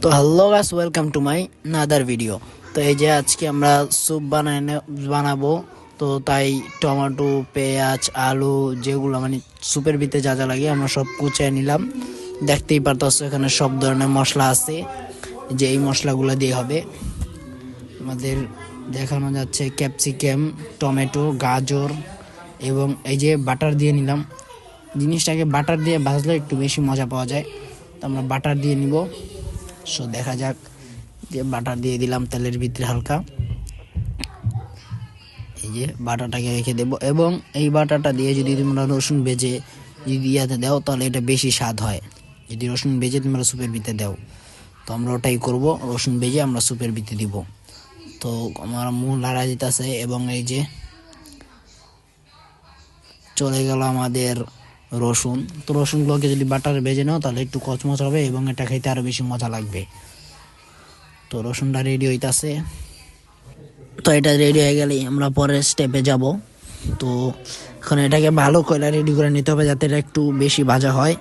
তো hello guys, welcome to my another video. তো এই যে আজকে আমরা স্যুপ বানাবো। তো তাই টমেটো, পেঁয়াজ, আলু যেগুলো মানে স্যুপের ভিতরে যা যা লাগে আমরা সব কুচিয়ে নিলাম। দেখতেই পারতেছো এখানে সব ধরনের মশলা আছে, যে এই মশলাগুলো দিয়ে হবে। আমাদের দেখানো যাচ্ছে ক্যাপসিকাম, টমেটো, গাজর এবং এই যে বাটার দিয়ে নিলাম। জিনিসটাকে বাটার দিয়ে ভাজলে একটু বেশি মজা পাওয়া যায়, তো আমরা বাটার দিয়ে নিব। সো দেখা যাক, যে বাটার দিয়ে দিলাম তেলের ভিতরে হালকা। এই যে বাটারটাকে রেখে দেব, এবং এই বাটারটা দিয়ে যদি তোমরা রসুন ভেজে যদি ইয়াতে দাও তাহলে এটা বেশি স্বাদ হয়। যদি রসুন ভেজে তোমরা স্যুপের ভিতরে দাও, তো আমরা ওটাই করব, রসুন ভেজে আমরা স্যুপের ভিতরে দিব। তো আমার মুখ লাড়া দিতেছে, এবং এই যে চলে গেল আমাদের রসুন। তো রসুনগুলোকে যদি বাটারে ভেজে নাও তাহলে একটু কচমচ হবে এবং এটা খেতে আরও বেশি মজা লাগবে। তো রসুনটা রেডি হইতাছে। তো এটা রেডি হয়ে গেলেই আমরা পরের স্টেপে যাব। তো এখন এটাকে ভালো করে রেডি করে নিতে হবে, যাতে এটা একটু বেশি ভাজা হয়।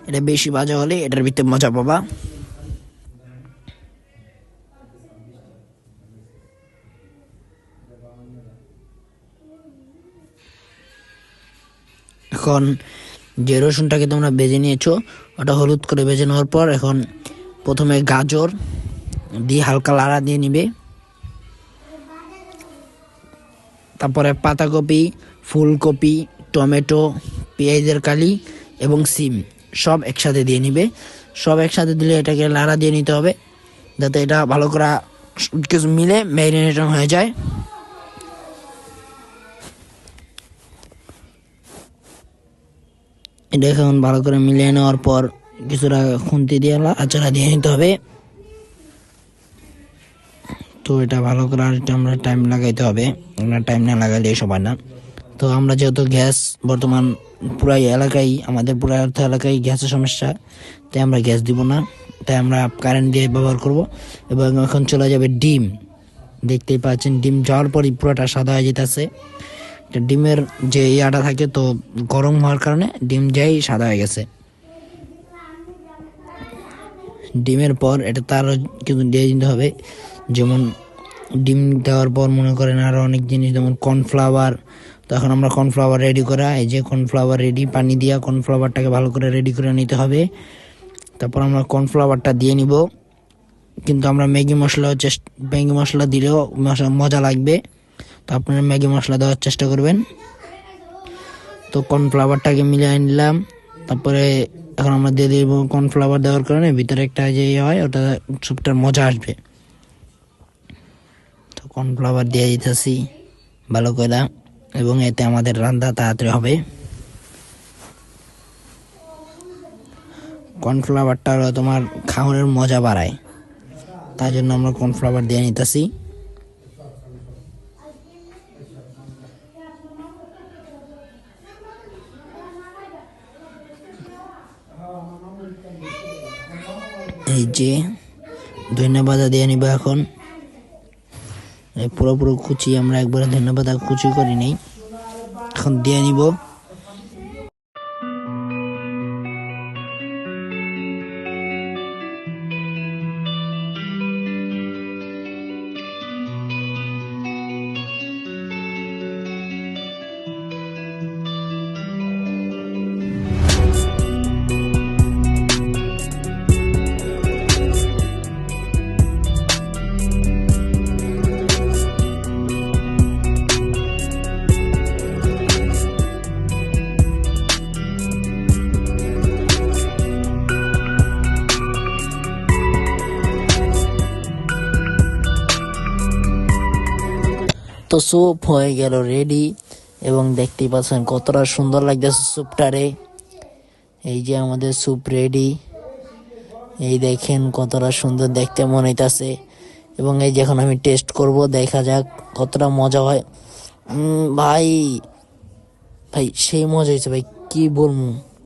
এটা বেশি ভাজা হলে এটার ভিতরে মজা পাবা। এখন যে রসুনটাকে তোমরা ভেজে নিয়েছো ওটা হলুদ করে ভেজে নেওয়ার পর এখন প্রথমে গাজর দিয়ে হালকা লাড়া দিয়ে নিবে। তারপরে পাতাকপি, ফুলকপি, টমেটো, পেঁয়াজের কালি এবং সিম সব একসাথে দিয়ে নিবে। সব একসাথে দিলে এটাকে লাড়া দিয়ে নিতে হবে, যাতে এটা ভালো করে কিছু মিলে ম্যারিনেশন হয়ে যায়। এটা এখন ভালো করে মিলিয়ে নেওয়ার পর কিছুটা খুন্তি দিয়ে আচারা দিয়ে নিতে হবে। তো এটা ভালো করে আর আমরা টাইম লাগাইতে হবে, আমরা টাইম না লাগাইলে এসব হয় না। তো আমরা যেহেতু গ্যাস বর্তমান পুরাই এলাকায়, আমাদের পুরা এলাকায় গ্যাসের সমস্যা, তাই আমরা গ্যাস দিব না, তাই আমরা কারেন্ট দিয়ে ব্যবহার করব। এবং এখন চলে যাবে ডিম। দেখতেই পাচ্ছেন ডিম যাওয়ার পরই পুরোটা সাদা হয়ে যেতেছে। ডিমের যে ইয়াটা থাকে, তো গরম হওয়ার কারণে ডিম যাই সাদা হয়ে গেছে। ডিমের পর এটা তার কিন্তু দিয়ে দিতে হবে, যেমন ডিম দেওয়ার পর মনে করেন আরও অনেক জিনিস, যেমন কর্নফ্লাওয়ার। তো এখন আমরা কর্নফ্লাওয়ার রেডি করা, এই যে কর্নফ্লাওয়ার রেডি, পানি দিয়া কর্নফ্লাওয়ারটাকে ভালো করে রেডি করে নিতে হবে। তারপর আমরা কর্নফ্লাওয়ারটা দিয়ে নিব, কিন্তু আমরা ম্যাগি মশলা দিলেও মজা লাগবে, তো আপনারা ম্যাগি মশলা দেওয়ার চেষ্টা করবেন। তো কর্নফ্লাওয়ারটাকে মিলিয়ে নিলাম। তারপরে এখন আমরা দিয়ে দিব, কর্নফ্লাওয়ার দেওয়ার কারণে ভিতরে একটা যে হয় ওটা স্যুপটার মজা আসবে। তো কর্নফ্লাওয়ার দিয়ে দিতেছি ভালো করে, এবং এতে আমাদের রান্না তাড়াতাড়ি হবে। কর্নফ্লাওয়ারটা তোমার খাওয়ানোর মজা বাড়ায়, তার জন্য আমরা কর্নফ্লাওয়ার দিয়ে নিতেছি। এই যে ধন্যবাদ দিয়ে নিব। এখন পুরোপুরো কুচি আমরা একবারে ধন্যবাদ কুচি করি নেই, এখন দিয়ে নিব। তো স্যুপ হয়ে গেল রেডি, এবং দেখতেই পাচ্ছেন কতটা সুন্দর লাগতেছে স্যুপটারে। এই যে আমাদের স্যুপ রেডি, এই দেখেন কতটা সুন্দর দেখতে মনে হইতাছে। এবং এই যখন আমি টেস্ট করব, দেখা যাক কতটা মজা হয়। ভাই ভাই সেই মজা হয়েছে ভাই, কি বলবো।